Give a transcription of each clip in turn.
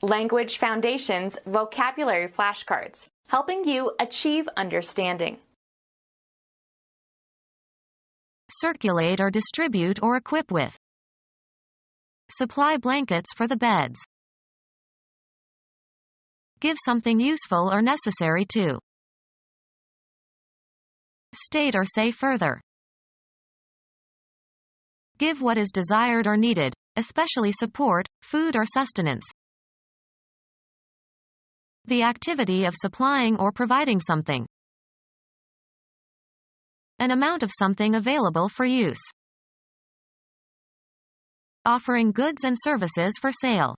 Language Foundations Vocabulary Flashcards, helping you achieve understanding. Circulate or distribute or equip with. Supply blankets for the beds. Give something useful or necessary to. State or say further. Give what is desired or needed, especially support, food or sustenance. The activity of supplying or providing something. An amount of something available for use. Offering goods and services for sale.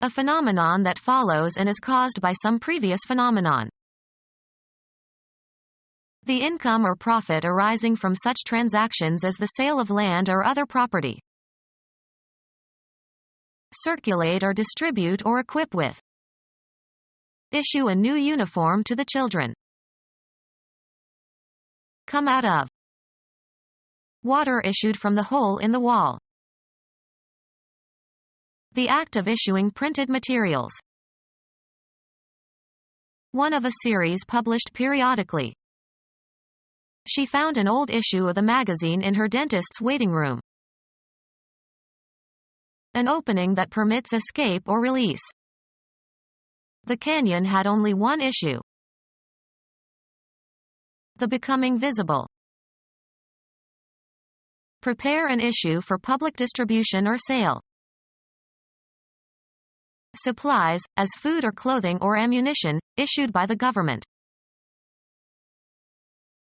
A phenomenon that follows and is caused by some previous phenomenon. The income or profit arising from such transactions as the sale of land or other property. Circulate or distribute or equip with. Issue a new uniform to the children. Come out of. Water issued from the hole in the wall. The act of issuing printed materials. One of a series published periodically. She found an old issue of the magazine in her dentist's waiting room. An opening that permits escape or release. The canyon had only one issue. The becoming visible. Prepare an issue for public distribution or sale. Supplies, as food or clothing or ammunition, issued by the government.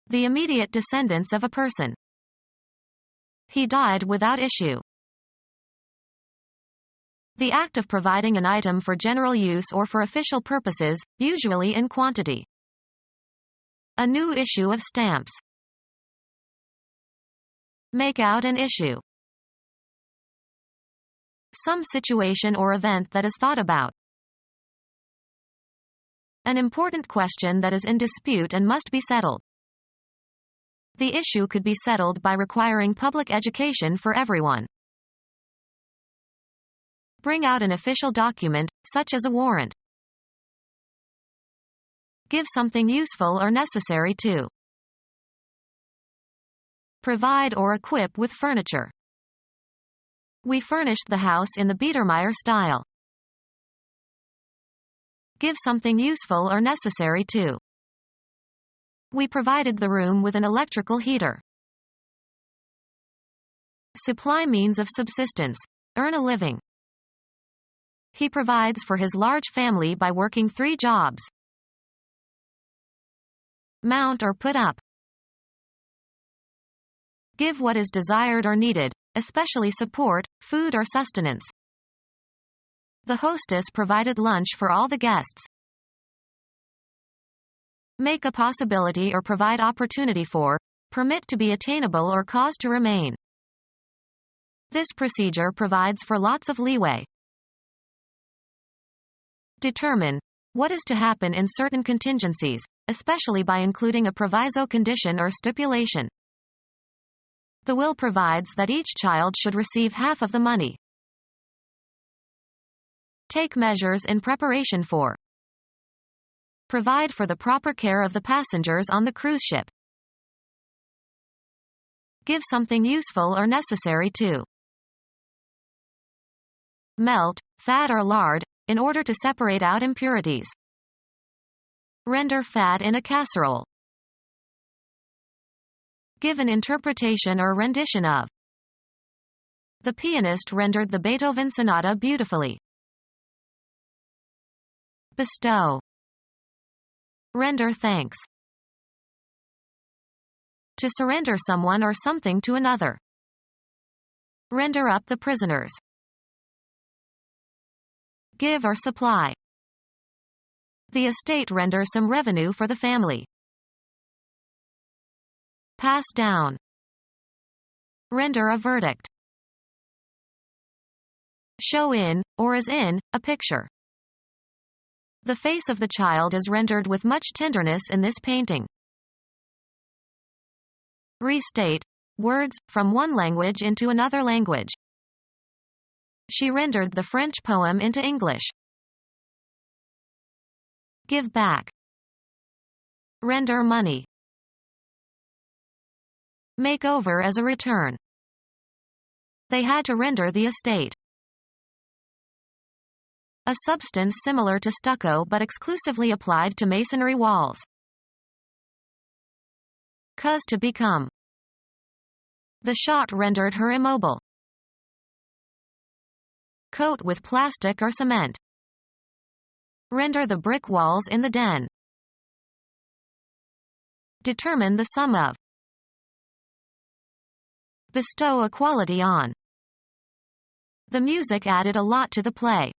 The immediate descendants of a person. He died without issue. The act of providing an item for general use or for official purposes, usually in quantity. A new issue of stamps. Make out an issue. Some situation or event that is thought about. An important question that is in dispute and must be settled. The issue could be settled by requiring public education for everyone. Bring out an official document, such as a warrant. Give something useful or necessary to. Provide or equip with furniture. We furnished the house in the Biedermeier style. Give something useful or necessary to. We provided the room with an electrical heater. Supply means of subsistence. Earn a living. He provides for his large family by working 3 jobs. Mount or put up. Give what is desired or needed, especially support, food or sustenance. The hostess provided lunch for all the guests. Make a possibility or provide opportunity for, permit to be attainable or cause to remain. This procedure provides for lots of leeway. Determine what is to happen in certain contingencies, especially by including a proviso condition or stipulation. The will provides that each child should receive half of the money. Take measures in preparation for. Provide for the proper care of the passengers on the cruise ship. Give something useful or necessary to. Melt, fat or lard, in order to separate out impurities. Render fat in a casserole. Give an interpretation or rendition of. The pianist rendered the Beethoven sonata beautifully. Bestow. Render thanks. To surrender someone or something to another. Render up the prisoners. Give or supply. The estate renders some revenue for the family. Pass down. Render a verdict. Show in, or as in, a picture. The face of the child is rendered with much tenderness in this painting. Restate. Words, from one language into another language. She rendered the French poem into English. Give back. Render money. Make over as a return. They had to render the estate. A substance similar to stucco but exclusively applied to masonry walls. Cause to become. The shot rendered her immobile. Coat with plastic or cement. Render the brick walls in the den. Determine the sum of. Bestow a quality on. The music added a lot to the play.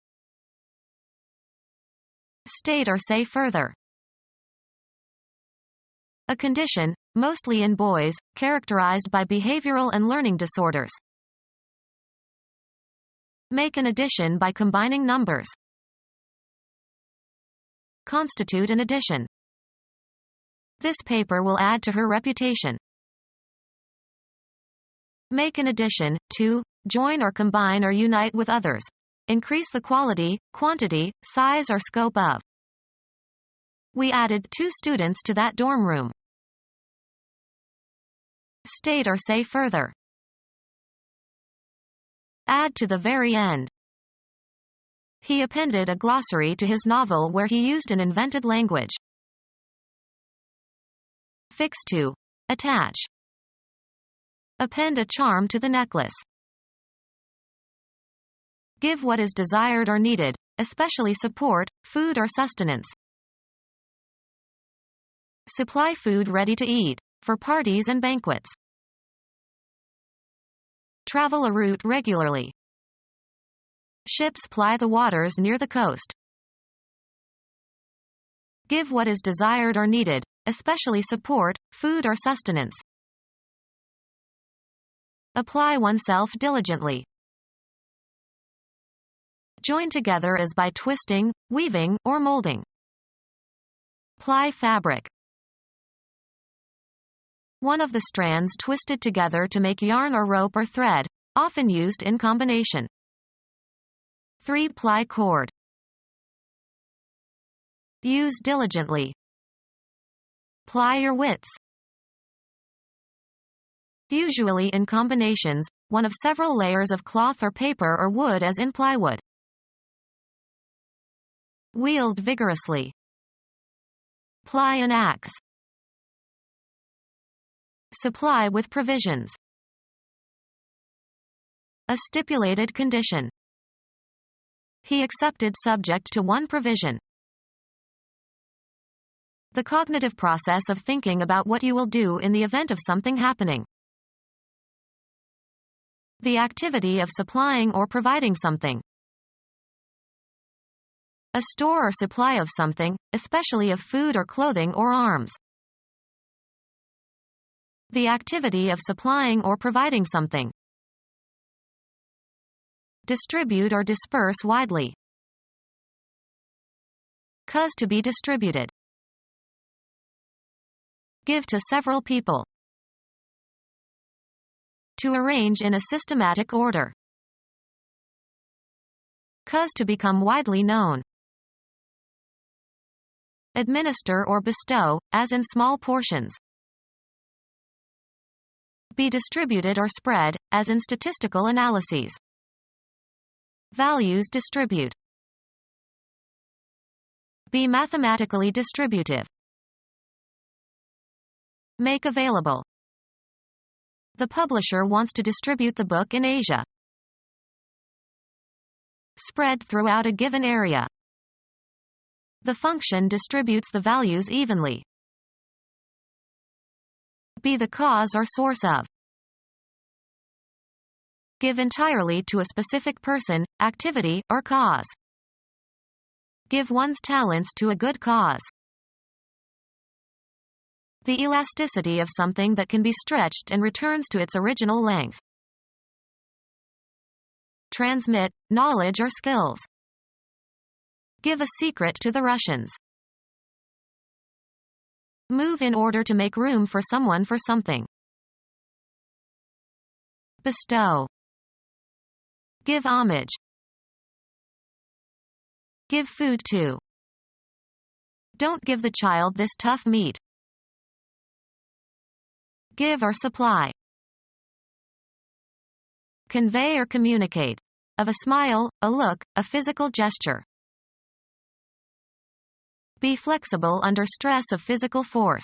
State or say further. A condition, mostly in boys, characterized by behavioral and learning disorders. Make an addition by combining numbers. Constitute an addition. This paper will add to her reputation. Make an addition, to, join or combine or unite with others. Increase the quality, quantity, size or scope of. We added 2 students to that dorm room. State or say further. Add to the very end. He appended a glossary to his novel where he used an invented language. Fix to. Attach. Append a charm to the necklace. Give what is desired or needed, especially support, food or sustenance. Supply food ready to eat, for parties and banquets. Travel a route regularly. Ships ply the waters near the coast. Give what is desired or needed, especially support, food or sustenance. Apply oneself diligently. Join together as by twisting, weaving, or molding. Ply fabric. One of the strands twisted together to make yarn or rope or thread, often used in combination. 3-ply cord. Use diligently. Ply your wits. Usually in combinations, one of several layers of cloth or paper or wood as in plywood. Wield vigorously. Ply an axe. Supply with provisions. A stipulated condition. He accepted subject to one provision. The cognitive process of thinking about what you will do in the event of something happening. The activity of supplying or providing something. A store or supply of something, especially of food or clothing or arms. The activity of supplying or providing something. Distribute or disperse widely. Cause to be distributed. Give to several people. To arrange in a systematic order. Cause to become widely known. Administer or bestow, as in small portions. Be distributed or spread, as in statistical analyses. Values distribute. Be mathematically distributive. Make available. The publisher wants to distribute the book in Asia. Spread throughout a given area. The function distributes the values evenly. Be the cause or source of. Give entirely to a specific person, activity, or cause. Give one's talents to a good cause. The elasticity of something that can be stretched and returns to its original length. Transmit, knowledge or skills. Give a secret to the Russians. Move in order to make room for someone for something. Bestow. Give homage. Give food to. Don't give the child this tough meat. Give or supply. Convey or communicate. Of a smile, a look, a physical gesture. Be flexible under stress of physical force.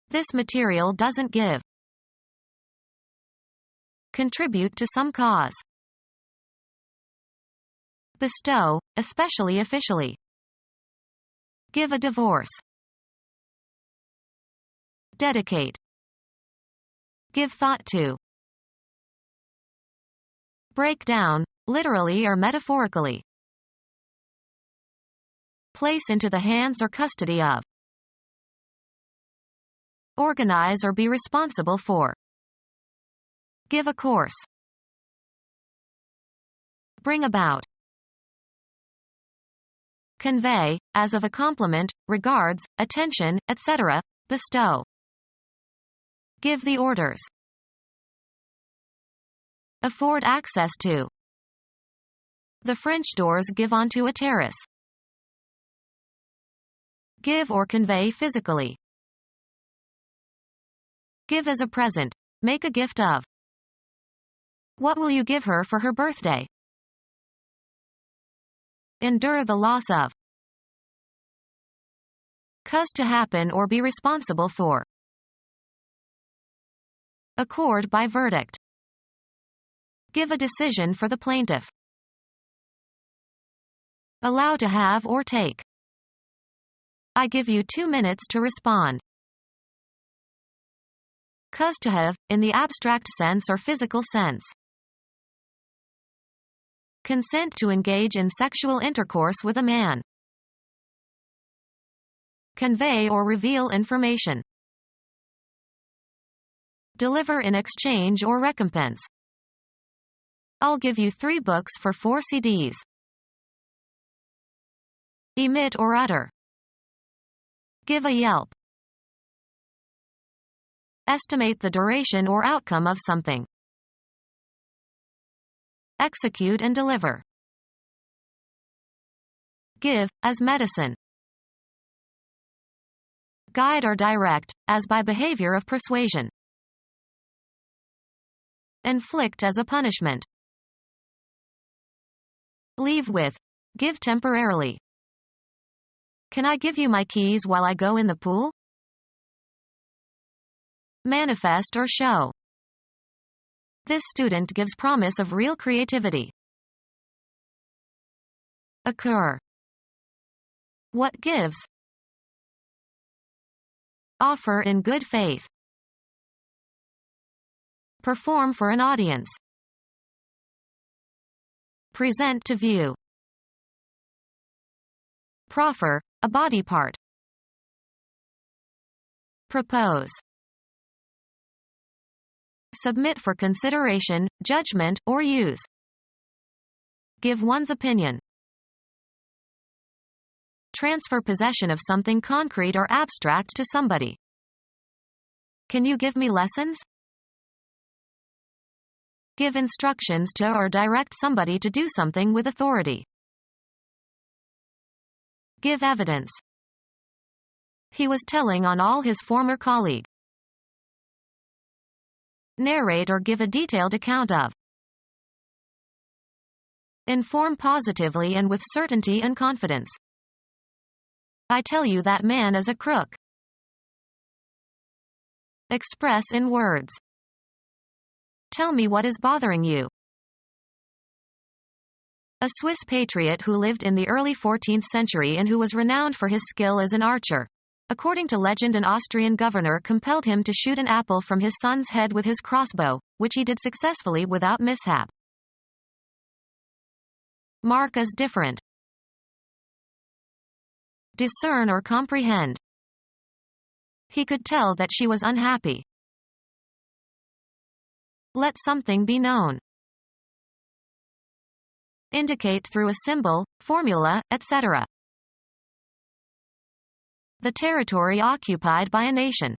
This material doesn't give. Contribute to some cause. Bestow, especially officially. Give a divorce. Dedicate. Give thought to. Break down, literally or metaphorically. Place into the hands or custody of. Organize or be responsible for. Give a course. Bring about. Convey, as of a compliment, regards, attention, etc., bestow. Give the orders. Afford access to. The French doors give onto a terrace. Give or convey physically. Give as a present. Make a gift of. What will you give her for her birthday? Endure the loss of. Cause to happen or be responsible for. Accord by verdict. Give a decision for the plaintiff. Allow to have or take. I give you 2 minutes to respond. Cause to have, in the abstract sense or physical sense. Consent to engage in sexual intercourse with a man. Convey or reveal information. Deliver in exchange or recompense. I'll give you 3 books for 4 CDs. Emit or utter. Give a yelp. Estimate the duration or outcome of something. Execute and deliver. Give, as medicine. Guide or direct, as by behavior of persuasion. Inflict as a punishment. Leave with. Give temporarily. Can I give you my keys while I go in the pool? Manifest or show. This student gives promise of real creativity. Occur. What gives? Offer in good faith. Perform for an audience. Present to view. Proffer, a body part. Propose. Submit for consideration, judgment, or use. Give one's opinion. Transfer possession of something concrete or abstract to somebody. Can you give me lessons? Give instructions to or direct somebody to do something with authority. Give evidence. He was telling on all his former colleague. Narrate or give a detailed account of. Inform positively and with certainty and confidence. I tell you that man is a crook. Express in words. Tell me what is bothering you. A Swiss patriot who lived in the early 14th century and who was renowned for his skill as an archer. According to legend, an Austrian governor compelled him to shoot an apple from his son's head with his crossbow, which he did successfully without mishap. Mark as different. Discern or comprehend. He could tell that she was unhappy. Let something be known. Indicate through a symbol, formula, etc. The territory occupied by a nation.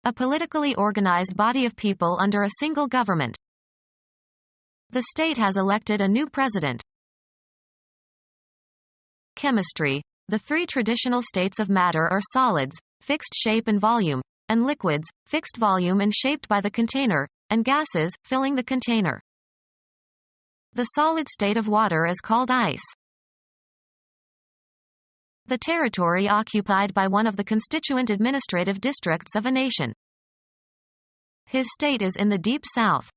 A politically organized body of people under a single government. The state has elected a new president. Chemistry. The three traditional states of matter are solids, fixed shape and volume, and liquids, fixed volume and shaped by the container, and gases, filling the container. The solid state of water is called ice. The territory occupied by one of the constituent administrative districts of a nation. His state is in the deep south.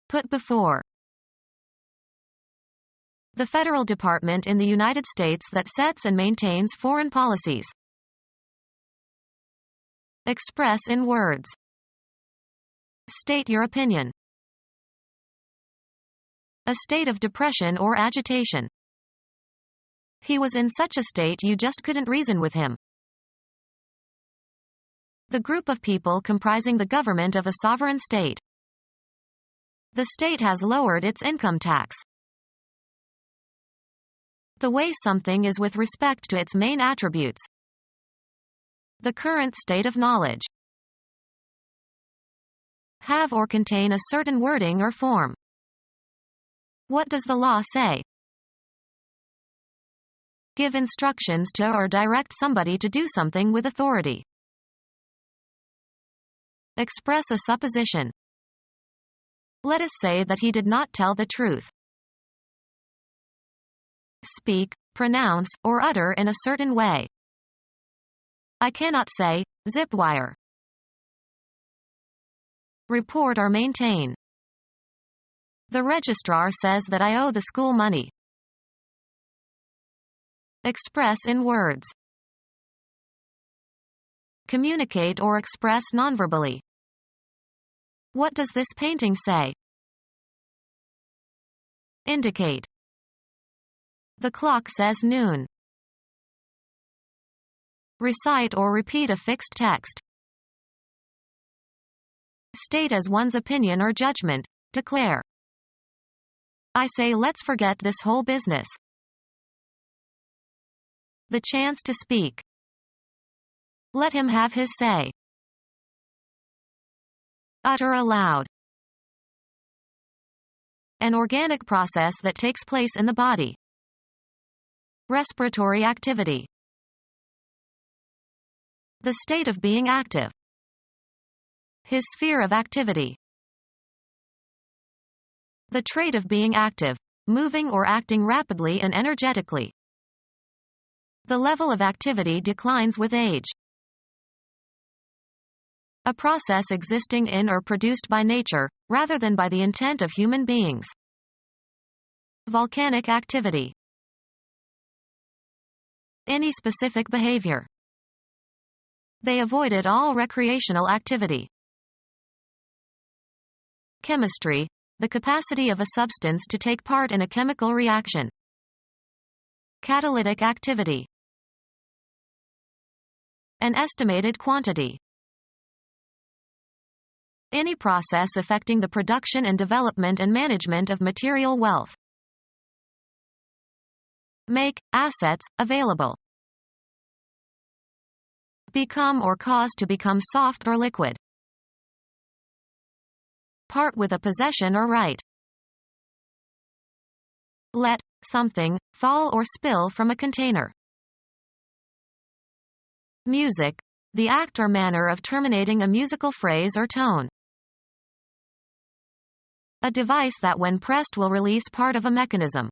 Put before. The federal department in the United States that sets and maintains foreign policies. Express in words. State your opinion. A state of depression or agitation. He was in such a state you just couldn't reason with him. The group of people comprising the government of a sovereign state. The state has lowered its income tax. The way something is with respect to its main attributes. The current state of knowledge. Have or contain a certain wording or form. What does the law say? Give instructions to or direct somebody to do something with authority. Express a supposition. Let us say that he did not tell the truth. Speak, pronounce, or utter in a certain way. I cannot say, zip wire. Report or maintain. The registrar says that I owe the school money. Express in words. Communicate or express nonverbally. What does this painting say? Indicate. The clock says noon. Recite or repeat a fixed text. State as one's opinion or judgment. Declare. I say let's forget this whole business. The chance to speak. Let him have his say. Utter aloud. An organic process that takes place in the body. Respiratory activity. The state of being active. His sphere of activity. The trait of being active, moving or acting rapidly and energetically. The level of activity declines with age. A process existing in or produced by nature, rather than by the intent of human beings. Volcanic activity. Any specific behavior. They avoided all recreational activity. Chemistry. The capacity of a substance to take part in a chemical reaction. Catalytic activity. An estimated quantity. Any process affecting the production and development and management of material wealth. Make assets available. Become or cause to become soft or liquid. Part with a possession or right. Let something fall or spill from a container. Music. The act or manner of terminating a musical phrase or tone. A device that when pressed will release part of a mechanism.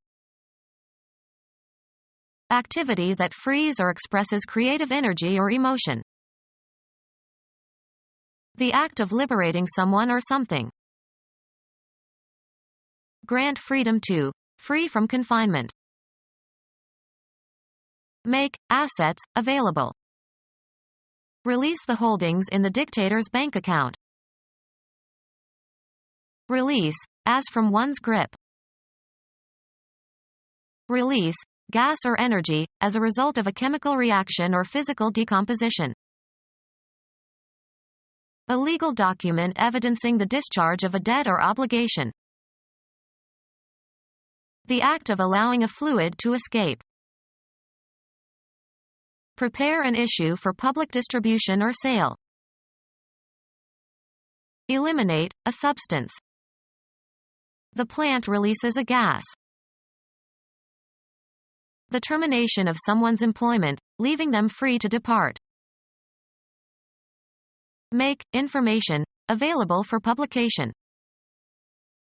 Activity that frees or expresses creative energy or emotion. The act of liberating someone or something. Grant freedom to. Free from confinement. Make assets available. Release the holdings in the dictator's bank account. Release, as from one's grip. Release, gas or energy, as a result of a chemical reaction or physical decomposition. A legal document evidencing the discharge of a debt or obligation. The act of allowing a fluid to escape. Prepare an issue for public distribution or sale. Eliminate a substance. The plant releases a gas. The termination of someone's employment, leaving them free to depart. Make information available for publication.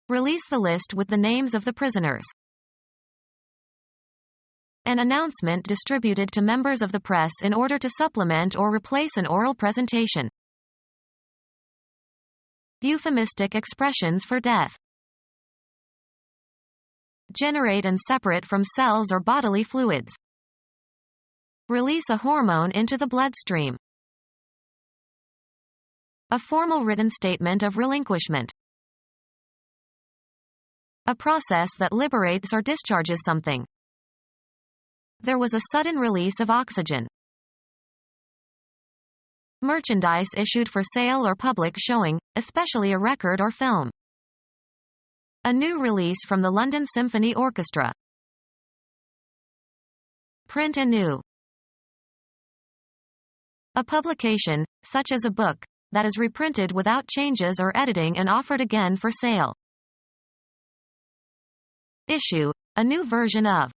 Release the list with the names of the prisoners. An announcement distributed to members of the press in order to supplement or replace an oral presentation. Euphemistic expressions for death. Generate and separate from cells or bodily fluids. Release a hormone into the bloodstream. A formal written statement of relinquishment. A process that liberates or discharges something. There was a sudden release of oxygen. Merchandise issued for sale or public showing, especially a record or film. A new release from the London Symphony Orchestra. Print anew. A publication, such as a book, that is reprinted without changes or editing and offered again for sale. Issue, a new version of.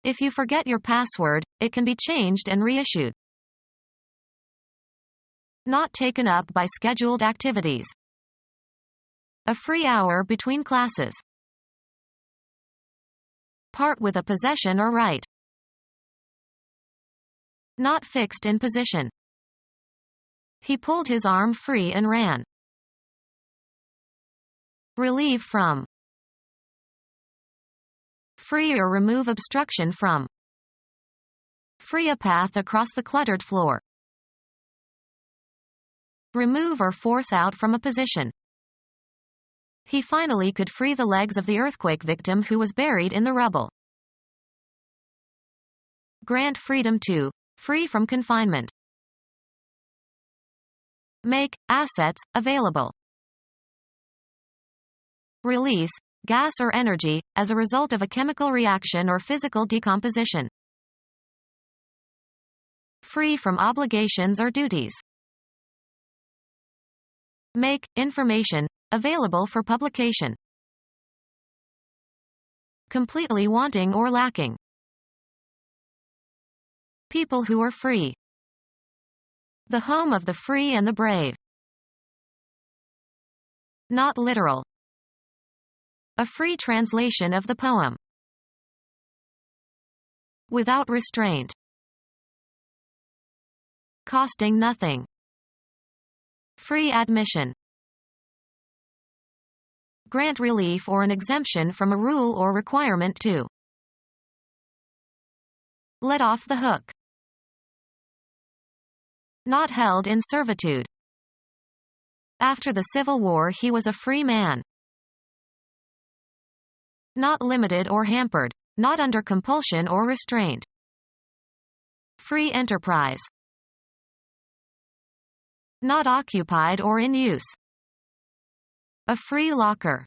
If you forget your password, it can be changed and reissued. Not taken up by scheduled activities. A free hour between classes. Part with a possession or right. Not fixed in position. He pulled his arm free and ran. Relieve from. Free or remove obstruction from. Free a path across the cluttered floor. Remove or force out from a position. He finally could free the legs of the earthquake victim who was buried in the rubble. Grant freedom to. Free from confinement. Make assets available. Release gas or energy as a result of a chemical reaction or physical decomposition. Free from obligations or duties. Make information available for publication. Completely wanting or lacking. People who are free. The home of the free and the brave. Not literal. A free translation of the poem. Without restraint. Costing nothing. Free admission. Grant relief or an exemption from a rule or requirement to. Let off the hook. Not held in servitude. After the Civil War he was a free man. Not limited or hampered, not under compulsion or restraint. Free enterprise. Not occupied or in use. A free locker.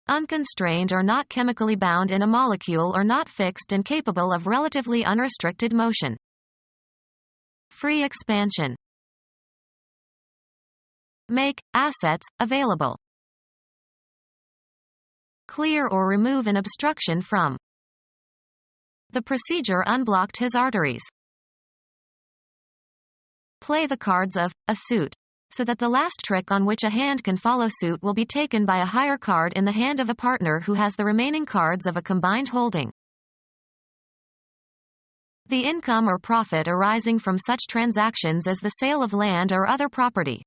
Unconstrained or not chemically bound in a molecule or not fixed and capable of relatively unrestricted motion. Free expansion. Make assets available. Clear or remove an obstruction from. The procedure unblocked his arteries. Play the cards of a suit, so that the last trick on which a hand can follow suit will be taken by a higher card in the hand of a partner who has the remaining cards of a combined holding. The income or profit arising from such transactions as the sale of land or other property.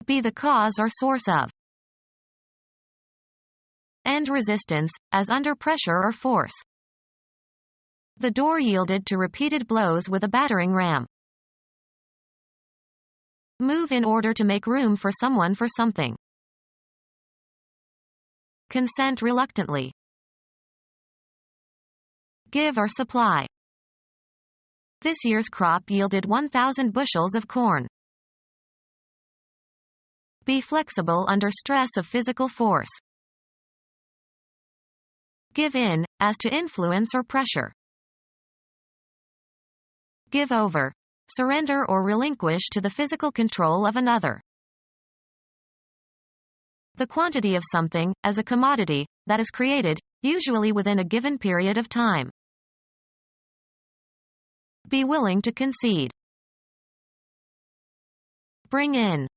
Be the cause or source of. End resistance, as under pressure or force. The door yielded to repeated blows with a battering ram. Move in order to make room for someone for something. Consent reluctantly. Give or supply. This year's crop yielded 1,000 bushels of corn. Be flexible under stress of physical force. Give in, as to influence or pressure. Give over. Surrender or relinquish to the physical control of another. the quantity of something, as a commodity, that is created, usually within a given period of time. Be willing to concede. Bring in.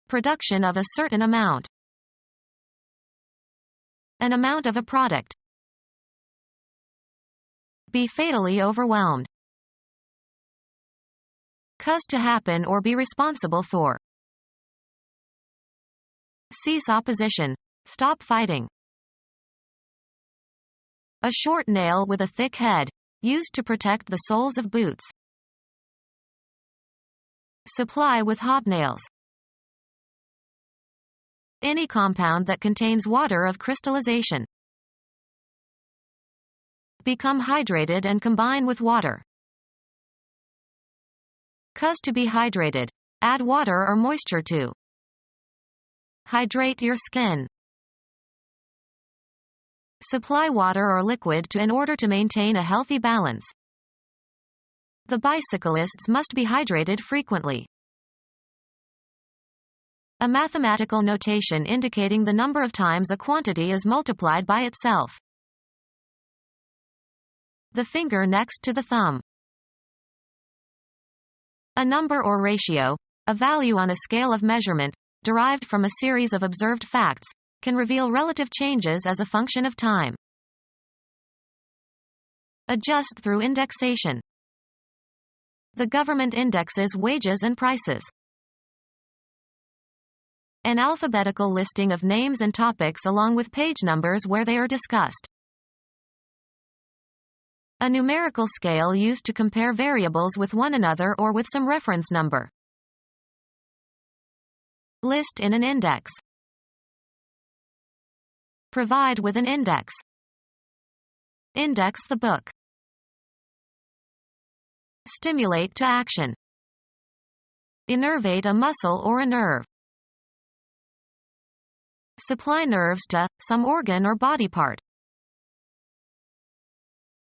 Production of a certain amount. An amount of a product. Be fatally overwhelmed. Cause to happen or be responsible for. Cease opposition. Stop fighting. A short nail with a thick head, used to protect the soles of boots. Supply with hobnails. Any compound that contains water of crystallization. Become hydrated and combine with water. Cause to be hydrated. Add water or moisture to. Hydrate your skin. Supply water or liquid to in order to maintain a healthy balance. The bicyclists must be hydrated frequently. A mathematical notation indicating the number of times a quantity is multiplied by itself. The finger next to the thumb. A number or ratio, a value on a scale of measurement, derived from a series of observed facts, can reveal relative changes as a function of time. Adjust through indexation. The government indexes wages and prices. An alphabetical listing of names and topics along with page numbers where they are discussed. A numerical scale used to compare variables with one another or with some reference number. List in an index. Provide with an index. Index the book. Stimulate to action. Innervate a muscle or a nerve. Supply nerves to some organ or body part.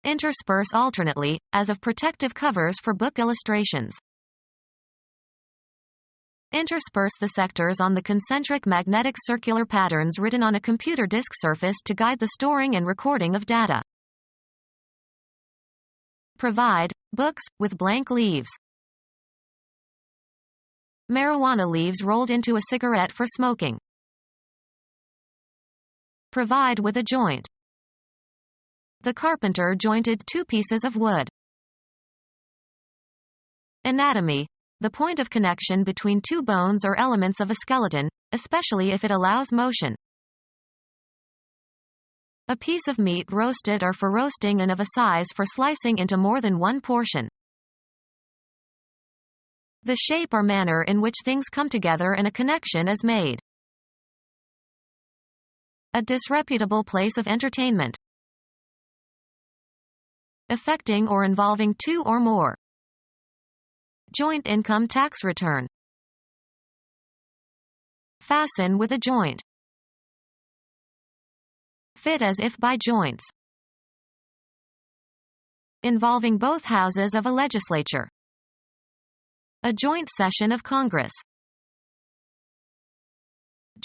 Intersperse alternately, as of protective covers for book illustrations. Intersperse the sectors on the concentric magnetic circular patterns written on a computer disk surface to guide the storing and recording of data. Provide books with blank leaves. Marijuana leaves rolled into a cigarette for smoking. Provide with a joint. The carpenter jointed two pieces of wood. Anatomy. The point of connection between two bones or elements of a skeleton, especially if it allows motion. A piece of meat roasted or for roasting and of a size for slicing into more than one portion. The shape or manner in which things come together and a connection is made. A disreputable place of entertainment. Affecting or involving two or more. Joint income tax return. Fasten with a joint. Fit as if by joints. Involving both houses of a legislature. A joint session of Congress.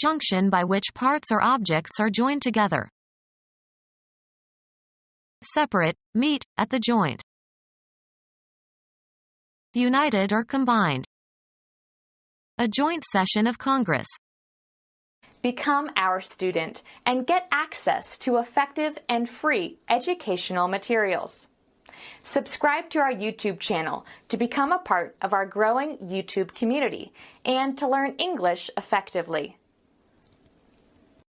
Junction by which parts or objects are joined together. Separate, meet, at the joint. United or combined. A joint session of Congress. Become our student and get access to effective and free educational materials. Subscribe to our YouTube channel to become a part of our growing YouTube community and to learn English effectively.